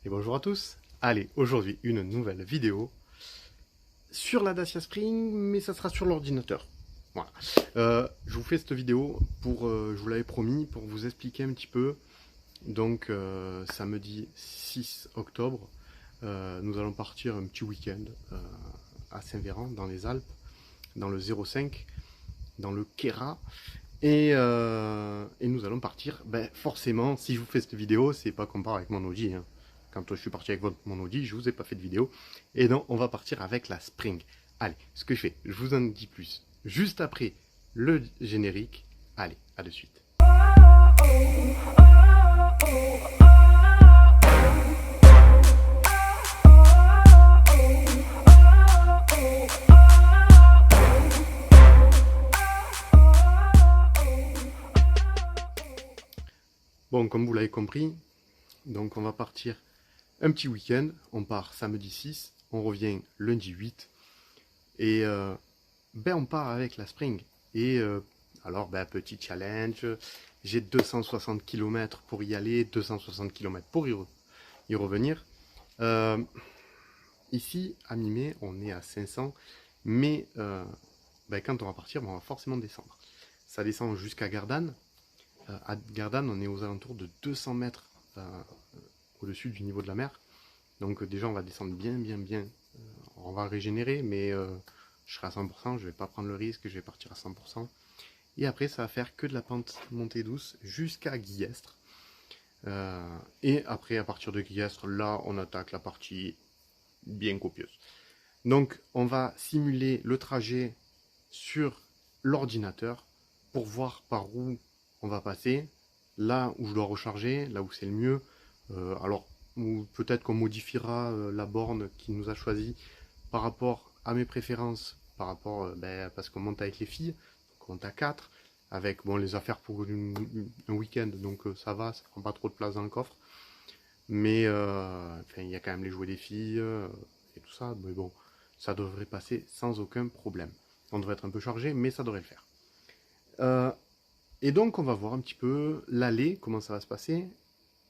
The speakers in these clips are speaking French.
Et bonjour à tous. Allez, aujourd'hui une nouvelle vidéo sur la Dacia Spring, mais ça sera sur l'ordinateur. Voilà. Je vous fais cette vidéo pour, je vous l'avais promis, pour vous expliquer un petit peu. Donc samedi 6 octobre, nous allons partir un petit week-end à Saint-Véran, dans les Alpes, dans le 05, dans le Queyras. Et nous allons partir, ben forcément, si je vous fais cette vidéo, c'est pas qu'on part avec mon Audi, hein. Quand je suis parti avec mon Audi, je vous ai pas fait de vidéo. Et non, on va partir avec la Spring. Allez, ce que je fais, je vous en dis plus juste après le générique. Allez, à de suite. Bon, comme vous l'avez compris, donc on va partir un petit week-end. On part samedi 6, on revient lundi 8. Et ben on part avec la Spring. Et alors, ben, petit challenge, j'ai 260 km pour y aller, 260 km pour y revenir. Euh, Ici, à Mimé, on est à 500, mais ben, quand on va partir, ben, on va forcément descendre. Ça descend jusqu'à Gardanne. À Gardanne, on est aux alentours de 200 mètres au-dessus du niveau de la mer. Donc déjà, on va descendre bien. On va régénérer, mais je serai à 100%, je vais pas prendre le risque, je vais partir à 100%. Et après, ça va faire que de la pente montée douce jusqu'à Guillestre. Et après, à partir de Guillestre, là, on attaque la partie bien copieuse. Donc, on va simuler le trajet sur l'ordinateur pour voir par où on va passer, là où je dois recharger, là où c'est le mieux. Alors, ou peut-être qu'on modifiera la borne qu'il nous a choisie par rapport à mes préférences, par rapport, ben, parce qu'on monte avec les filles, donc on monte à 4, avec bon, les affaires pour un week-end, donc ça va, ça prend pas trop de place dans le coffre. Mais enfin, il y a quand même les jouets des filles et tout ça, mais bon, ça devrait passer sans aucun problème. On devrait être un peu chargé, mais ça devrait le faire. Euh, et donc, on va voir un petit peu l'aller, comment ça va se passer,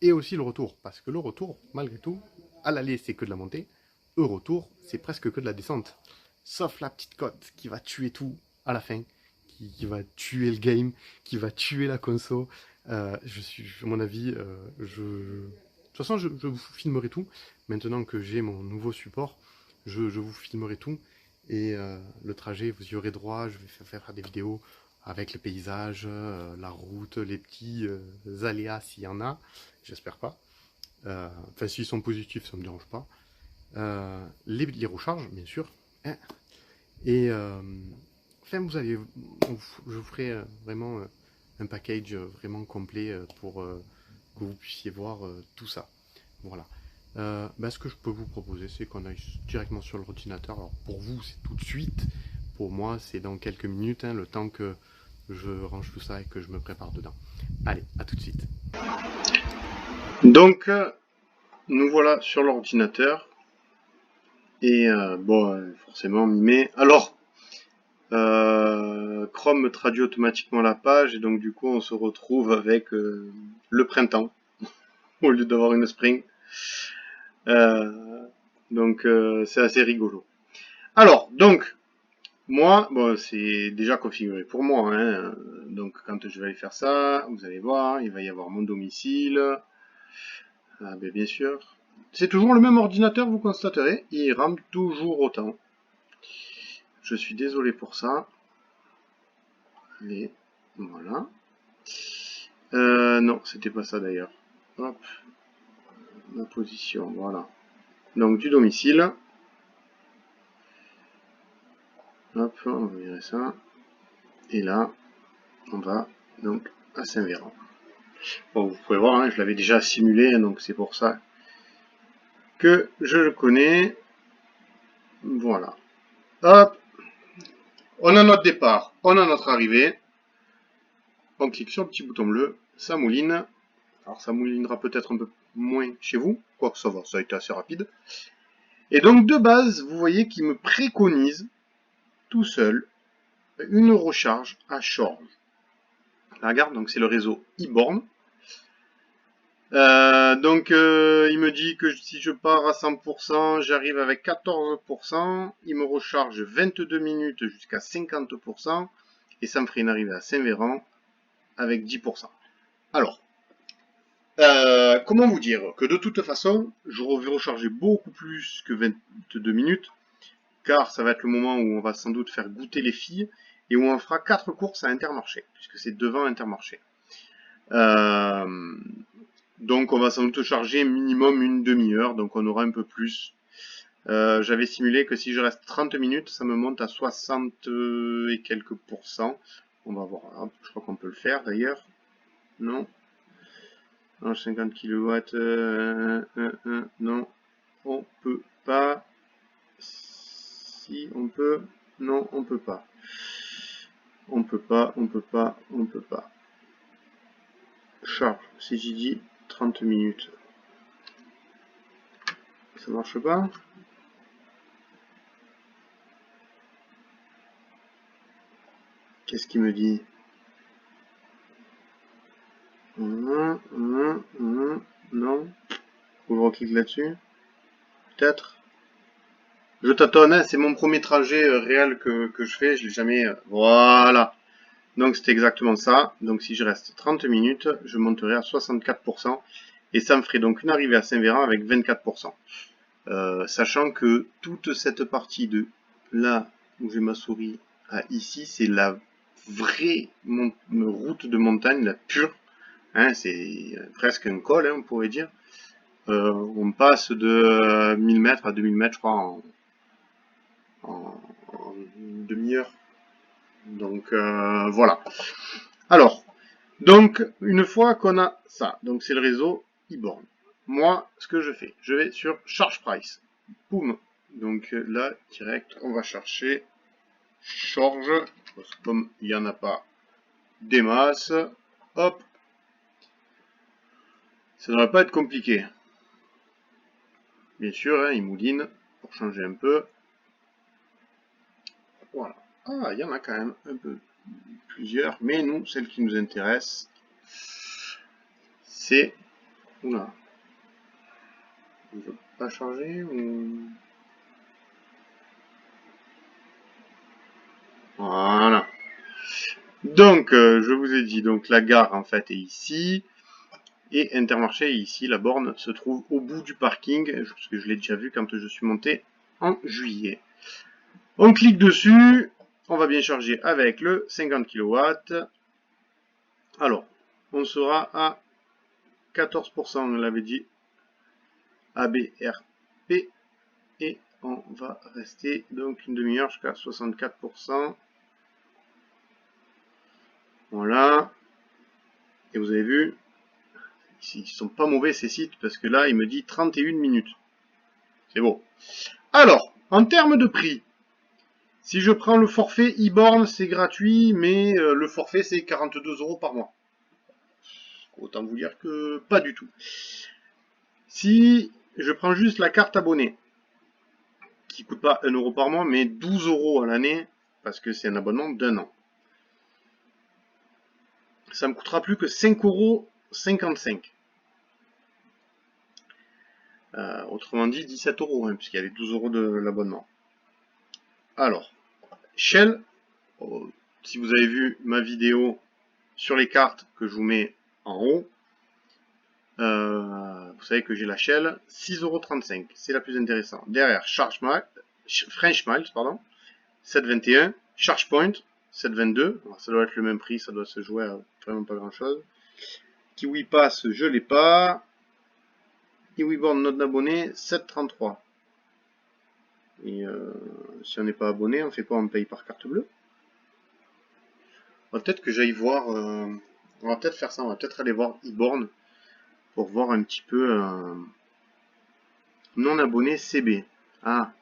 et aussi le retour. Parce que le retour, malgré tout, à l'aller, c'est que de la montée. Au retour, c'est presque que de la descente. Sauf la petite côte qui va tuer tout à la fin, qui va tuer le game, qui va tuer la conso. À mon avis, de toute façon, je vous filmerai tout. Maintenant que j'ai mon nouveau support, je vous filmerai tout. Et le trajet, vous y aurez droit. Je vais faire des vidéos avec le paysage, la route, les petits aléas s'il y en a. J'espère pas. Enfin, s'ils sont positifs, ça me dérange pas. Les recharges, bien sûr. Hein. Et enfin, je vous ferai vraiment un package vraiment complet pour que vous puissiez voir tout ça. Voilà. Ben, ce que je peux vous proposer, c'est qu'on aille directement sur l'ordinateur. Alors pour vous, c'est tout de suite. Pour moi, c'est dans quelques minutes, hein, le temps que je range tout ça et que je me prépare dedans. Allez, à tout de suite. Donc, nous voilà sur l'ordinateur. Et bon, forcément, mais alors, Chrome me traduit automatiquement la page et donc du coup, on se retrouve avec le printemps au lieu d'avoir une spring. Euh, donc, c'est assez rigolo. Alors, donc, moi, bon, c'est déjà configuré pour moi, hein. Donc, quand je vais aller faire ça, vous allez voir, il va y avoir mon domicile. Ah, ben, bien sûr. C'est toujours le même ordinateur, vous constaterez. Il rame toujours autant. Je suis désolé pour ça. Allez, voilà. Non, c'était pas ça d'ailleurs. Hop, la position, voilà. Donc du domicile. Hop, on va virer ça. Et là, on va donc à Saint-Véran. Bon, vous pouvez voir, hein, je l'avais déjà simulé, hein, donc c'est pour ça que je le connais. Voilà. Hop, on a notre départ, on a notre arrivée. On clique sur le petit bouton bleu, ça mouline. Alors ça moulinera peut-être un peu moins chez vous, quoique ça va, ça a été assez rapide. Et donc de base, vous voyez qu'il me préconise tout seul une recharge à Chorges. La regarde, donc c'est le réseau e-borne. Il me dit que si je pars à 100%, j'arrive avec 14%. Il me recharge 22 minutes jusqu'à 50%. Et ça me ferait une arrivée à Saint-Véran avec 10%. Alors, comment vous dire que de toute façon, je vais recharger beaucoup plus que 22 minutes, car ça va être le moment où on va sans doute faire goûter les filles et où on fera 4 courses à Intermarché, puisque c'est devant Intermarché. Donc on va sans doute charger minimum une demi-heure, donc on aura un peu plus. J'avais simulé que si je reste 30 minutes, ça me monte à 60 et quelques pourcents. On va voir, je crois qu'on peut le faire d'ailleurs. Non, 50 kW, non, on peut pas. Si, on peut, non, on peut pas. On peut pas. Charge, si j'ai dit 30 minutes. Ça marche pas? Qu'est-ce qu'il me dit? Non. Faut que je reclique là-dessus. Peut-être. Je tâtonne, hein, c'est mon premier trajet réel que je fais. Je l'ai jamais. Voilà. Donc c'est exactement ça. Donc si je reste 30 minutes, je monterai à 64%. Et ça me ferait donc une arrivée à Saint-Véran avec 24%. Sachant que toute cette partie de là où j'ai ma souris à ici, c'est la vraie route de montagne, la pure. Hein, c'est presque un col, hein, on pourrait dire. On passe de 1000 mètres à 2000 mètres, je crois, en une demi-heure. Donc voilà. Alors, donc une fois qu'on a ça, donc c'est le réseau e-born. Moi, ce que je fais, je vais sur Charge Price. Boum. Donc là, direct, on va chercher Charge. Comme il n'y en a pas des masses, hop. Ça ne devrait pas être compliqué. Bien sûr, hein, il mouline pour changer un peu. Voilà. Ah, il y en a quand même un peu plusieurs, mais nous, celle qui nous intéresse, c'est... Oula. Il ne veut pas charger ou... Voilà. Donc, je vous ai dit, donc la gare en fait est ici. Et Intermarché est ici. La borne se trouve au bout du parking, parce que je l'ai déjà vu quand je suis monté en juillet. On clique dessus. On va bien charger avec le 50 kW. Alors, on sera à 14%, on l'avait dit, ABRP. Et on va rester donc une demi-heure jusqu'à 64%. Voilà. Et vous avez vu, ils sont pas mauvais ces sites, parce que là, il me dit 31 minutes. C'est beau. Alors, en termes de prix, si je prends le forfait e-born, c'est gratuit, mais le forfait, c'est 42 € par mois. Autant vous dire que pas du tout. Si je prends juste la carte abonnée, qui coûte pas 1 € par mois, mais 12 € à l'année, parce que c'est un abonnement d'1 an. Ça me coûtera plus que 5,55 €. Autrement dit, 17 €, hein, puisqu'il y a les 12 € de l'abonnement. Alors, Shell, si vous avez vu ma vidéo sur les cartes que je vous mets en haut, vous savez que j'ai la Shell, 6,35 €, c'est la plus intéressante. Derrière, French Miles, pardon, 7,21 €, ChargePoint, 7,22 €, ça doit être le même prix, ça doit se jouer à vraiment pas grand chose. Kiwi Pass, je l'ai pas. KiwiBorn, note d'abonné, 7,33 €. Et si on n'est pas abonné, on fait quoi? On paye par carte bleue? Peut-être que j'aille voir, on va peut-être faire ça, on va peut-être aller voir e-born pour voir un petit peu non abonné CB. Ah,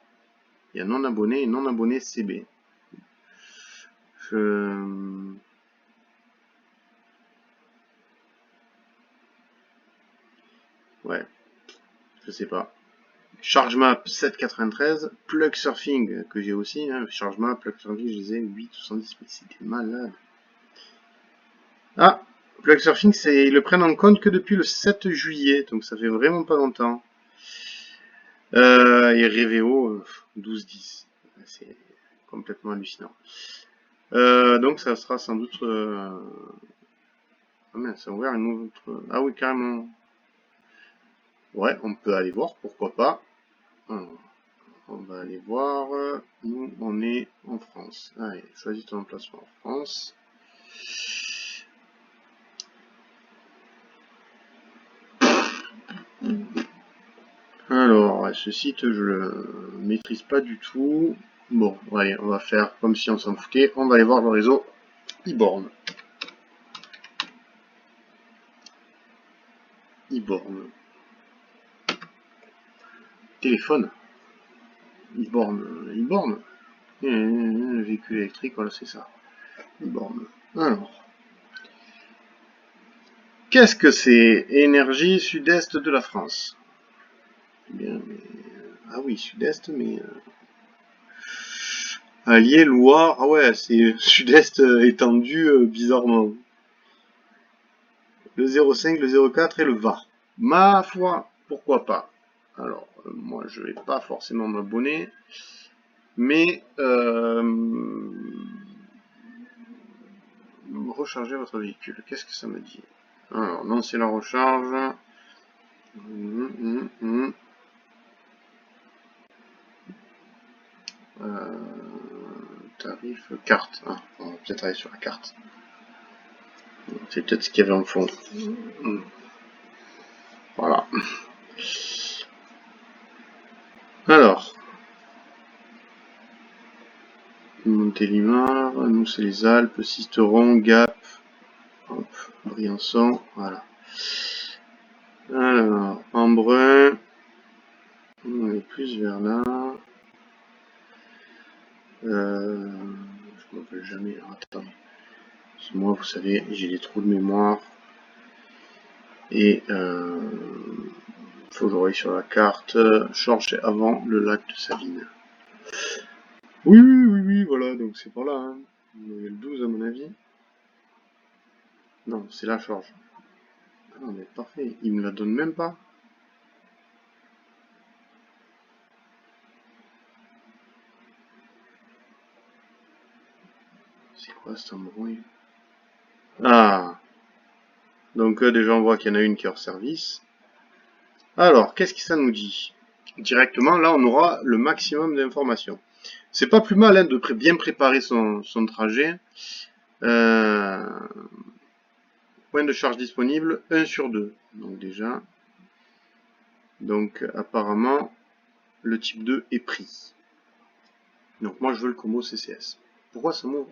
il y a non abonné et non abonné CB. Ouais, je sais pas. ChargeMap 7,93, Plug Surfing que j'ai aussi, hein. ChargeMap, Plug Surfing, je les ai 8,70, mais c'était malade. Ah, Plug Surfing, ils le prennent en compte que depuis le 7 juillet, donc ça fait vraiment pas longtemps. Et Reveo, 12-10. C'est complètement hallucinant. Donc ça sera sans doute... Ah mince, ça a ouvert une autre... Ah oui, carrément. Ouais, on peut aller voir, pourquoi pas. Alors, on va aller voir. Nous, on est en France. Allez, choisis ton emplacement en France. Alors, ce site, je le maîtrise pas du tout. Bon, allez, on va faire comme si on s'en foutait. On va aller voir le réseau e-born. E-born. Téléphone. E-born. E-born. Véhicule électrique, voilà, c'est ça. E-born. Alors. Qu'est-ce que c'est? Énergie sud-est de la France. Eh bien, mais... Ah oui, sud-est, mais... Allier, Loire, ah ouais, c'est sud-est étendu bizarrement. Le 05, le 04 et le Var. Ma foi, pourquoi pas. Alors, moi je vais pas forcément m'abonner, mais recharger votre véhicule, qu'est-ce que ça me dit? Alors, lancer la recharge. Tarif carte. Ah, on va peut-être aller sur la carte. C'est peut-être ce qu'il y avait en fond. Voilà. Alors. Montélimar, nous c'est les Alpes, Sisteron, Gap, hop, Briançon, voilà. Alors, Embrun, on est plus vers là. Je ne m'en rappelle jamais. Attends. Moi, vous savez, j'ai des trous de mémoire. Et faut que je regarde sur la carte. Chorche avant le lac de Savine. Oui, voilà, donc c'est par là. Hein. Il y a le 12 à mon avis. Non, c'est la Chorge. Ah non, mais parfait, il me la donne même pas. C'est quoi cet embrouille? Ah. Donc déjà on voit qu'il y en a une qui est hors service. Alors, qu'est-ce que ça nous dit? Directement, là on aura le maximum d'informations. C'est pas plus mal hein, de bien préparer son trajet. Point de charge disponible, 1 sur 2. Donc déjà. Donc apparemment, le type 2 est pris. Donc moi je veux le combo CCS. Pourquoi ça m'ouvre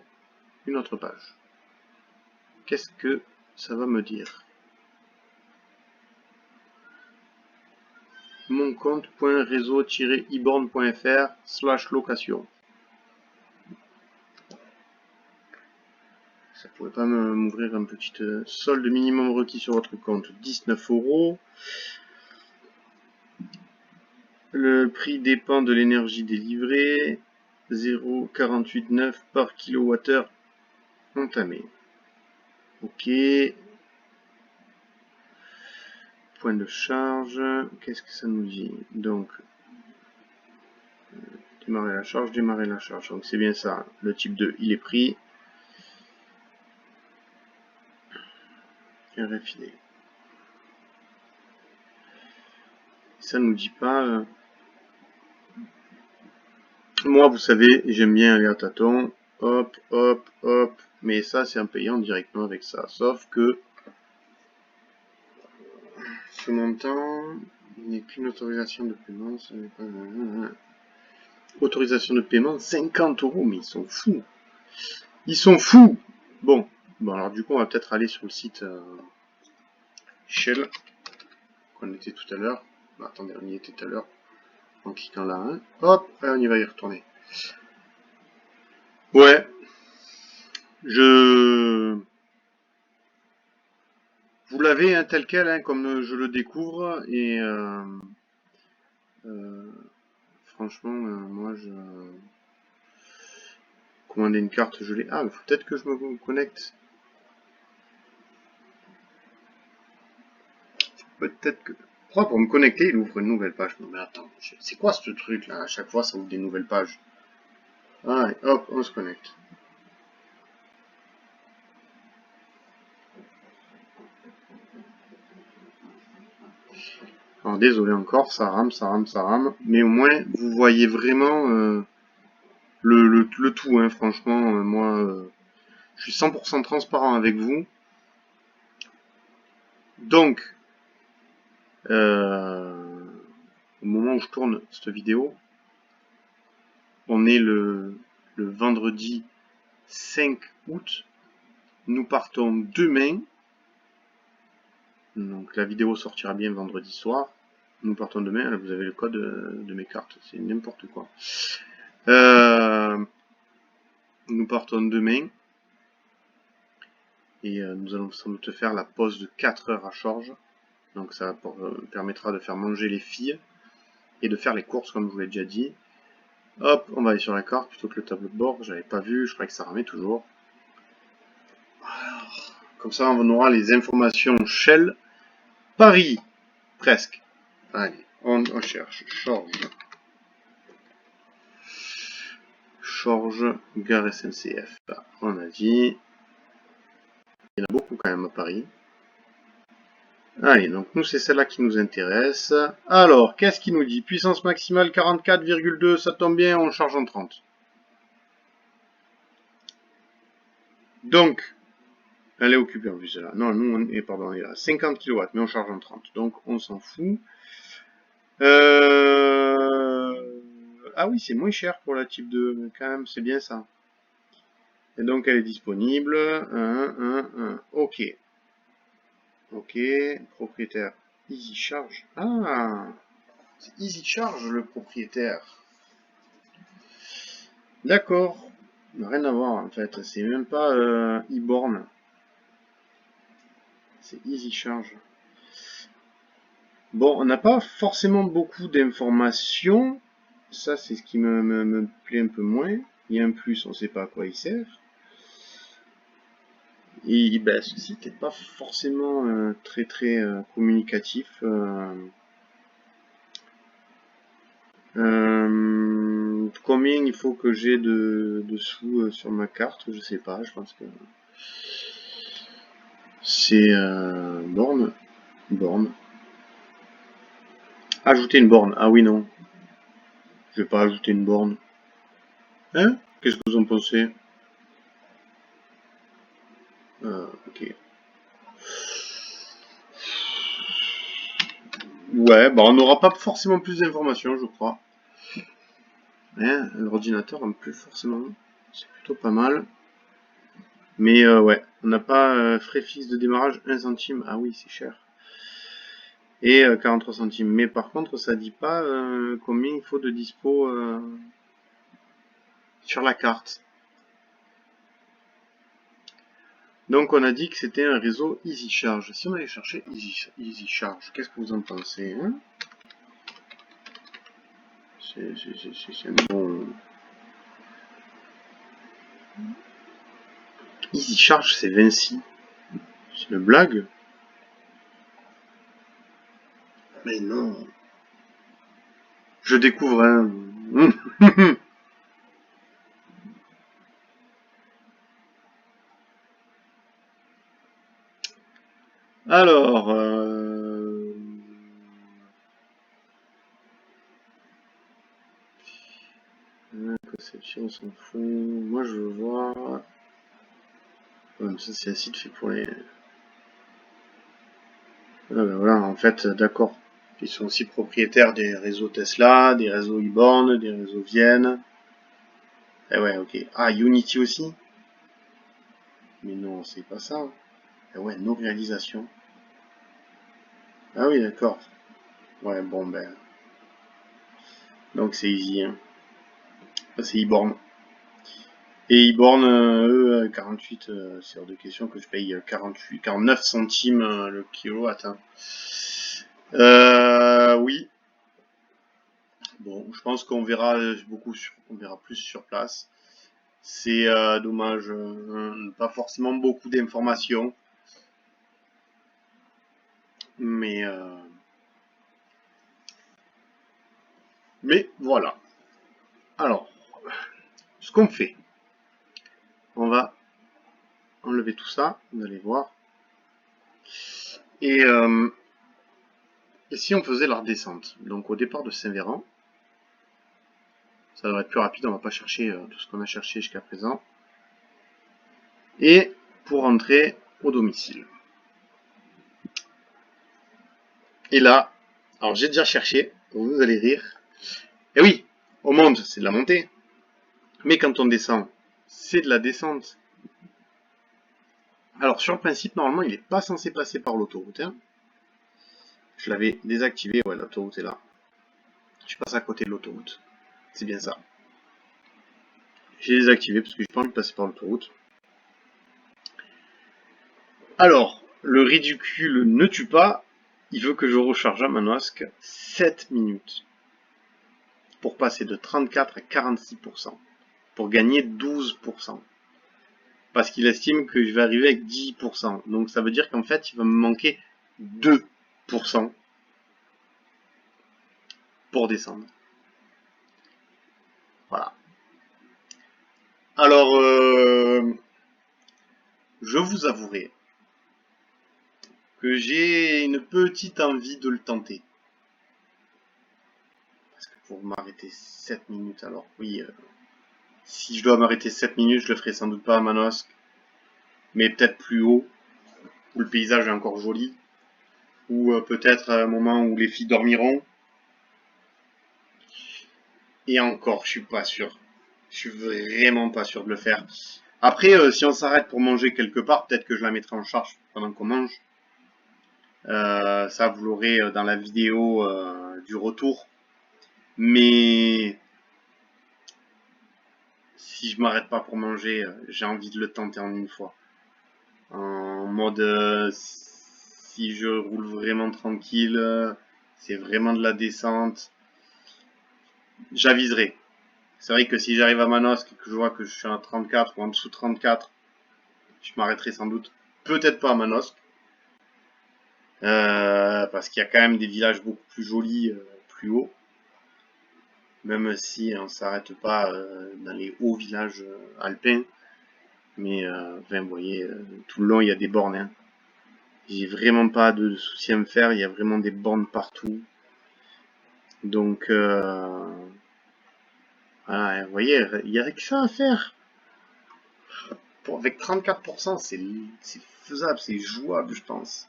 une autre page? Qu'est-ce que ça va me dire? Mon compte.réseau-eborn.fr/location. Ça pourrait pas m'ouvrir un petit solde minimum requis sur votre compte, 19 €. Le prix dépend de l'énergie délivrée, 0,48,9 par kWh entamé. Ok. Point de charge, qu'est-ce que ça nous dit? Donc, démarrer la charge. Donc c'est bien ça, le type 2 il est pris. Et raffiné. Ça nous dit pas... Moi, vous savez, j'aime bien aller à tâtons. Hop, hop, hop. Mais ça, c'est en payant directement avec ça. Sauf que ce montant n'est qu'une autorisation de paiement. Ce n'est pas... Autorisation de paiement, 50 €. Mais ils sont fous. Ils sont fous. Bon, alors du coup, on va peut-être aller sur le site Shell qu'on était tout à l'heure. Attendez, on y était tout à l'heure. En cliquant là, hein. Hop, on y va y retourner. Ouais. Vous l'avez hein, tel quel, hein, comme je le découvre, et franchement, moi, je commander une carte, je l'ai. Ah, il faut peut-être que je me connecte. Peut-être que... Pourquoi pour me connecter, il ouvre une nouvelle page? Non mais attends, c'est quoi ce truc là? À chaque fois, ça ouvre des nouvelles pages. Allez, hop, on se connecte. Alors désolé encore, ça rame, ça rame, ça rame. Mais au moins, vous voyez vraiment le tout, hein, franchement. Moi, je suis 100% transparent avec vous. Donc, au moment où je tourne cette vidéo, on est le vendredi 5 août. Nous partons demain. Donc la vidéo sortira bien vendredi soir. Nous partons demain. Là, vous avez le code de mes cartes. C'est n'importe quoi. Nous partons demain. Et nous allons sans doute faire la pause de 4 heures à Chorges. Donc ça permettra de faire manger les filles et de faire les courses comme je vous l'ai déjà dit. Hop, on va aller sur la carte plutôt que le tableau de bord. J'avais pas vu, je croyais que ça ramait toujours. Alors, comme ça, on aura les informations Shell. Paris, presque. Allez, on cherche Chorges. Chorges, gare SNCF. On a dit. Il y en a beaucoup quand même à Paris. Allez, donc nous c'est celle-là qui nous intéresse. Alors, qu'est-ce qu'il nous dit? Puissance maximale 44,2, ça tombe bien, on charge en 30. Donc, elle est occupée en plus celle-là. Non, nous on est, pardon, on est à 50 kW, mais on charge en 30. Donc on s'en fout. Ah oui, c'est moins cher pour la type 2, quand même, c'est bien ça. Et donc elle est disponible. Ok. Ok, propriétaire Easy Charge. Ah, c'est Easy Charge le propriétaire. D'accord. Rien à voir en fait. C'est même pas e-born. C'est Easy Charge. Bon, on n'a pas forcément beaucoup d'informations. Ça, c'est ce qui me plaît un peu moins. Il y a un plus, on ne sait pas à quoi il sert. Et ben, ce site n'est pas forcément très communicatif. Combien il faut que j'ai de sous sur ma carte? Je sais pas, je pense que c'est borne. Borne. Ajouter une borne. Ah oui, non. Je vais pas ajouter une borne. Hein? Qu'est-ce que vous en pensez? Ok. Ouais, bah on n'aura pas forcément plus d'informations, je crois. Hein, l'ordinateur en plus forcément. C'est plutôt pas mal. Mais ouais, on n'a pas frais fixes de démarrage 1 centime. Ah oui, c'est cher. Et 43 centimes. Mais par contre, ça dit pas combien il faut de dispo sur la carte. Donc on a dit que c'était un réseau Easy Charge. Si on allait chercher Easy Charge, qu'est-ce que vous en pensez, hein? C'est un bon... Easy Charge, c'est Vinci. C'est une blague? Mais non. Je découvre un... Alors... Conception, on s'en fout. Moi, je veux voir... Ouais, ça, c'est un site fait pour les... Ah, ben voilà, en fait, d'accord. Ils sont aussi propriétaires des réseaux Tesla, des réseaux e-born, des réseaux Vienne. Eh ouais, ok. Ah, Unity aussi? Mais non, c'est pas ça. Eh ouais, nos réalisations. Ah oui, d'accord. Ouais, bon, ben... Donc c'est easy, hein. C'est e-born. Et e-born, eux, 48, c'est hors de question que je paye 49 centimes le kilowatt. Hein. Oui. Bon, je pense qu'on verra on verra plus sur place. C'est dommage, pas forcément beaucoup d'informations. Mais voilà. Alors, ce qu'on fait, on va enlever tout ça, vous allez voir. Et si on faisait la redescente, donc au départ de Saint-Véran, ça devrait être plus rapide, on va pas chercher tout ce qu'on a cherché jusqu'à présent. Et pour rentrer au domicile. Et là, alors j'ai déjà cherché, vous allez rire. Et oui, on monte, c'est de la montée. Mais quand on descend, c'est de la descente. Alors sur le principe, normalement, il n'est pas censé passer par l'autoroute. Hein. Je l'avais désactivé, ouais, l'autoroute est là. Je passe à côté de l'autoroute. C'est bien ça. J'ai désactivé parce que j'ai pas envie de passer par l'autoroute. Alors, le ridicule ne tue pas. Il veut que je recharge à Manosque 7 minutes. Pour passer de 34 à 46%. Pour gagner 12%. Parce qu'il estime que je vais arriver avec 10%. Donc ça veut dire qu'en fait, il va me manquer 2% pour descendre. Voilà. Alors, je vous avouerai que j'ai une petite envie de le tenter. Parce que pour m'arrêter 7 minutes, alors oui, si je dois m'arrêter 7 minutes, je le ferai sans doute pas à Manosque, mais peut-être plus haut, où le paysage est encore joli, ou peut-être à un moment où les filles dormiront. Et encore, je suis pas sûr. Je suis vraiment pas sûr de le faire. Après, si on s'arrête pour manger quelque part, peut-être que je la mettrai en charge pendant qu'on mange. Ça, vous l'aurez dans la vidéo du retour. Mais si je m'arrête pas pour manger, j'ai envie de le tenter en une fois. En mode, si je roule vraiment tranquille, c'est vraiment de la descente, j'aviserai. C'est vrai que si j'arrive à Manosque et que je vois que je suis à 34 ou en dessous de 34, je m'arrêterai sans doute. Peut-être pas à Manosque. Parce qu'il y a quand même des villages beaucoup plus jolis plus haut. Même si on ne s'arrête pas dans les hauts villages alpins. Mais enfin, vous voyez, tout le long il y a des bornes. Hein. J'ai vraiment pas de soucis à me faire, il y a vraiment des bornes partout. Donc voilà, vous voyez, il n'y a que ça à faire. Avec 34%, c'est faisable, c'est jouable, je pense.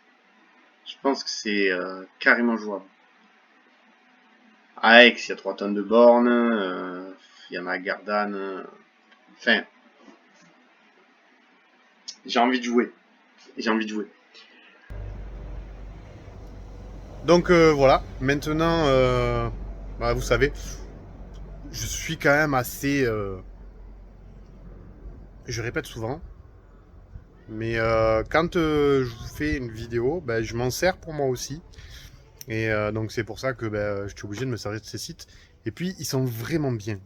Je pense que c'est carrément jouable. À Aix, il y a 3 tonnes de bornes, il y en a à Gardanne. Enfin, j'ai envie de jouer. J'ai envie de jouer. Donc voilà, maintenant, bah, vous savez, je suis quand même assez... je répète souvent, mais quand je vous fais une vidéo, bah, je m'en sers pour moi aussi. Et donc c'est pour ça que bah, je suis obligé de me servir de ces sites. Et puis ils sont vraiment bien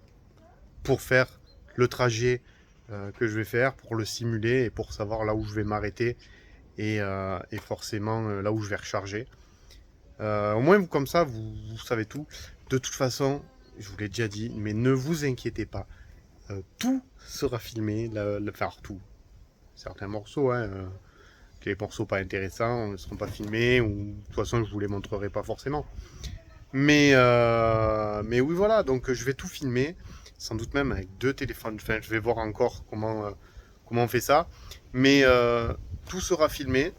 pour faire le trajet que je vais faire, pour le simuler et pour savoir là où je vais m'arrêter et forcément là où je vais recharger. Au moins comme ça, vous savez tout. De toute façon, je vous l'ai déjà dit, mais ne vous inquiétez pas. Tout sera filmé, faire tout. Certains morceaux, hein, que les morceaux pas intéressants ne seront pas filmés, ou de toute façon je vous les montrerai pas forcément. Mais oui voilà, donc je vais tout filmer, sans doute même avec 2 téléphones. Enfin, je vais voir encore comment on fait ça. Mais tout sera filmé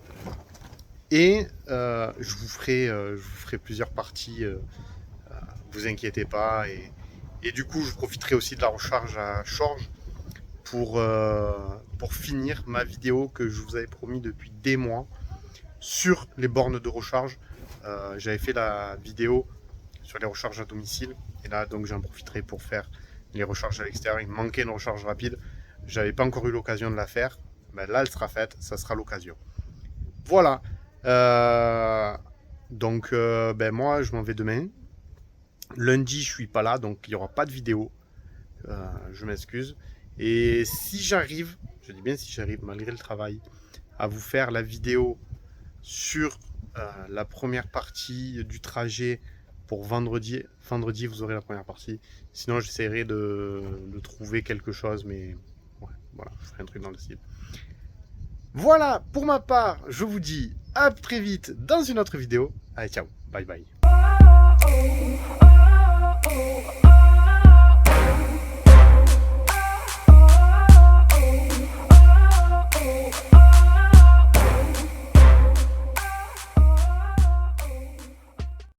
et je vous ferai plusieurs parties. Vous inquiétez pas. Et du coup, je profiterai aussi de la recharge à Chorges pour finir ma vidéo que je vous avais promis depuis des mois sur les bornes de recharge. J'avais fait la vidéo sur les recharges à domicile et là donc j'en profiterai pour faire les recharges à l'extérieur. Il me manquait une recharge rapide, j'avais pas encore eu l'occasion de la faire. Ben là elle sera faite, ça sera l'occasion. Voilà. Donc ben moi je m'en vais demain. Lundi je suis pas là, donc il n'y aura pas de vidéo. Je m'excuse. Et si j'arrive, je dis bien si j'arrive malgré le travail, à vous faire la vidéo sur la première partie du trajet pour vendredi. Vendredi, vous aurez la première partie. Sinon, j'essaierai de trouver quelque chose, mais ouais, voilà, je ferai un truc dans le style. Voilà, pour ma part, je vous dis à très vite dans une autre vidéo. Allez, ciao, bye bye.